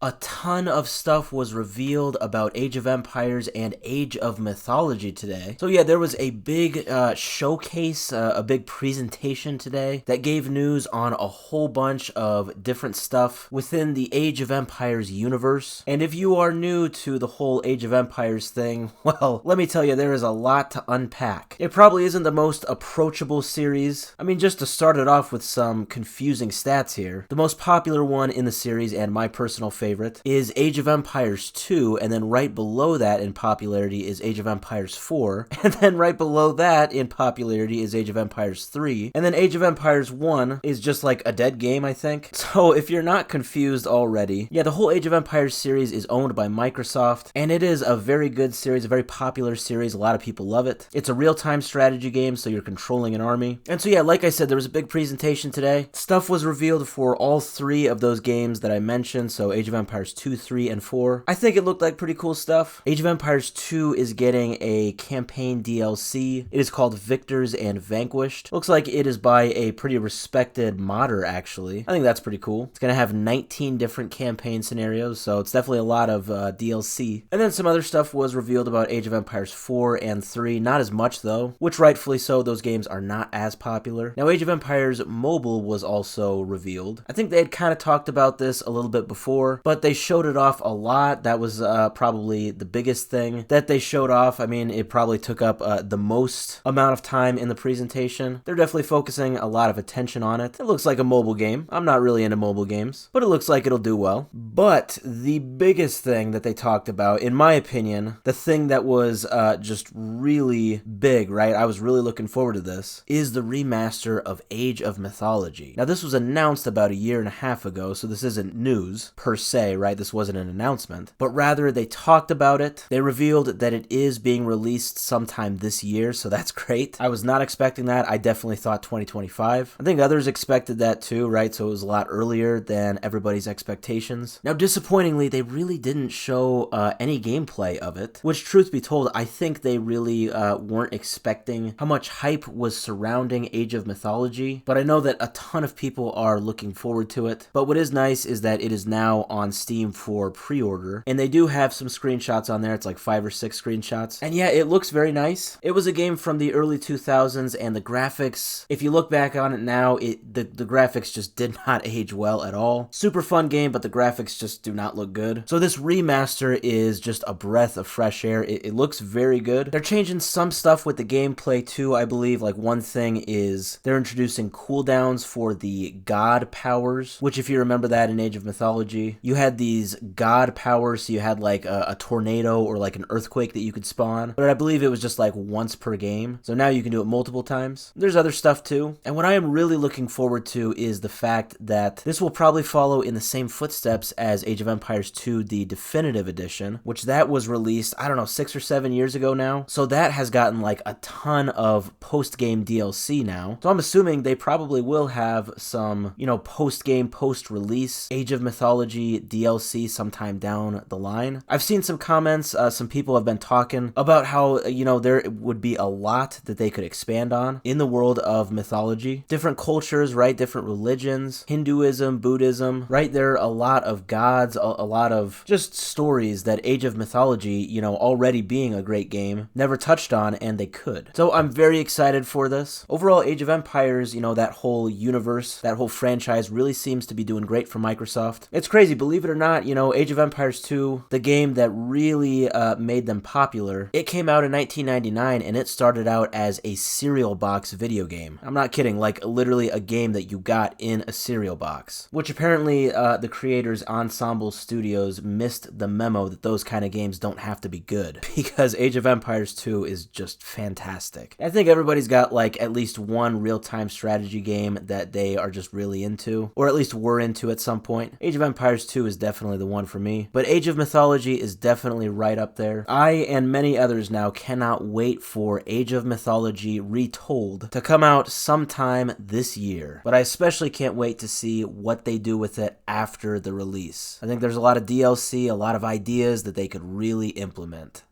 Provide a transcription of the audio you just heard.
A ton of stuff was revealed about Age of Empires and Age of Mythology today. So yeah, there was a big showcase, a big presentation today that gave news on a whole bunch of different stuff within the Age of Empires universe. And if you are new to the whole Age of Empires thing, well, let me tell you, there is a lot to unpack. It probably isn't the most approachable series. I mean, just to start it off with some confusing stats here, the most popular one in the series and my personal favorite is Age of Empires 2, and then right below that in popularity is Age of Empires 4, and then right below that in popularity is Age of Empires 3, and then Age of Empires 1 is just like a dead game, I think. So if you're not confused already, yeah, the whole Age of Empires series is owned by Microsoft, and it is a very good series, a very popular series. A lot of people love it. It's a real-time strategy game, so you're controlling an army. And so yeah, like I said, there was a big presentation today. Stuff was revealed for all three of those games that I mentioned, so Age of Empires 2, 3, and 4. I think it looked like pretty cool stuff. Age of Empires 2 is getting a campaign DLC. It is called Victors and Vanquished. Looks like it is by a pretty respected modder, actually. I think that's pretty cool. It's going to have 19 different campaign scenarios, so it's definitely a lot of DLC. And then some other stuff was revealed about Age of Empires 4 and 3. Not as much, though, which rightfully so. Those games are not as popular. Now, Age of Empires Mobile was also revealed. I think they had kind of talked about this a little bit before, but they showed it off a lot. That was probably the biggest thing that they showed off. I mean, it probably took up the most amount of time in the presentation. They're definitely focusing a lot of attention on it. It looks like a mobile game. I'm not really into mobile games, but it looks like it'll do well. But the biggest thing that they talked about, in my opinion, the thing that was just really big, right? I was really looking forward to this, is the remaster of Age of Mythology. Now, this was announced about a year and a half ago, so this isn't news per se, right? This wasn't an announcement, but rather they talked about it. They revealed that it is being released sometime this year, so that's great. I was not expecting that. I definitely thought 2025. I think others expected that too, right? So it was a lot earlier than everybody's expectations. Now, disappointingly, they really didn't show any gameplay of it, which, truth be told, I think they really weren't expecting how much hype was surrounding Age of Mythology, but I know that a ton of people are looking forward to it. But what is nice is that it is now on Steam for pre-order, and they do have some screenshots on there. It's like 5 or 6 screenshots, and yeah, it looks very nice. It was a game from the early 2000s, and the graphics, if you look back on it now, the graphics just did not age well at all. Super fun game, but the graphics just do not look good. So this remaster is just a breath of fresh air. It looks very good. They're changing some stuff with the gameplay too, I believe. Like, one thing is they're introducing cooldowns for the god powers, which, if you remember that in Age of Mythology, you had these god powers, so you had like a tornado or like an earthquake that you could spawn, but I believe it was just like once per game, so now you can do it multiple times. There's other stuff too, and what I am really looking forward to is the fact that this will probably follow in the same footsteps as Age of Empires 2, the definitive edition, which that was released, I don't know, 6 or 7 years ago now, so that has gotten like a ton of post-game DLC now, so I'm assuming they probably will have some, you know, post-game, post-release Age of Mythology DLC sometime down the line. I've seen some comments, some people have been talking about how, you know, there would be a lot that they could expand on in the world of mythology. Different cultures, right? Different religions, Hinduism, Buddhism, right? There are a lot of gods, a lot of just stories that Age of Mythology, you know, already being a great game, never touched on, and they could. So I'm very excited for this. Overall, Age of Empires, you know, that whole universe, that whole franchise really seems to be doing great for Microsoft. It's crazy, believe it or not, you know, Age of Empires 2, the game that really made them popular, it came out in 1999, and it started out as a cereal box video game. I'm not kidding, like literally a game that you got in a cereal box, which apparently the creators, Ensemble Studios, missed the memo that those kind of games don't have to be good, because Age of Empires 2 is just fantastic. I think everybody's got like at least one real-time strategy game that they are just really into, or at least were into at some point. Age of Empires 2 is definitely the one for me, but Age of Mythology is definitely right up there. I and many others now cannot wait for Age of Mythology Retold to come out sometime this year, but I especially can't wait to see what they do with it after the release. I think there's a lot of DLC, a lot of ideas that they could really implement.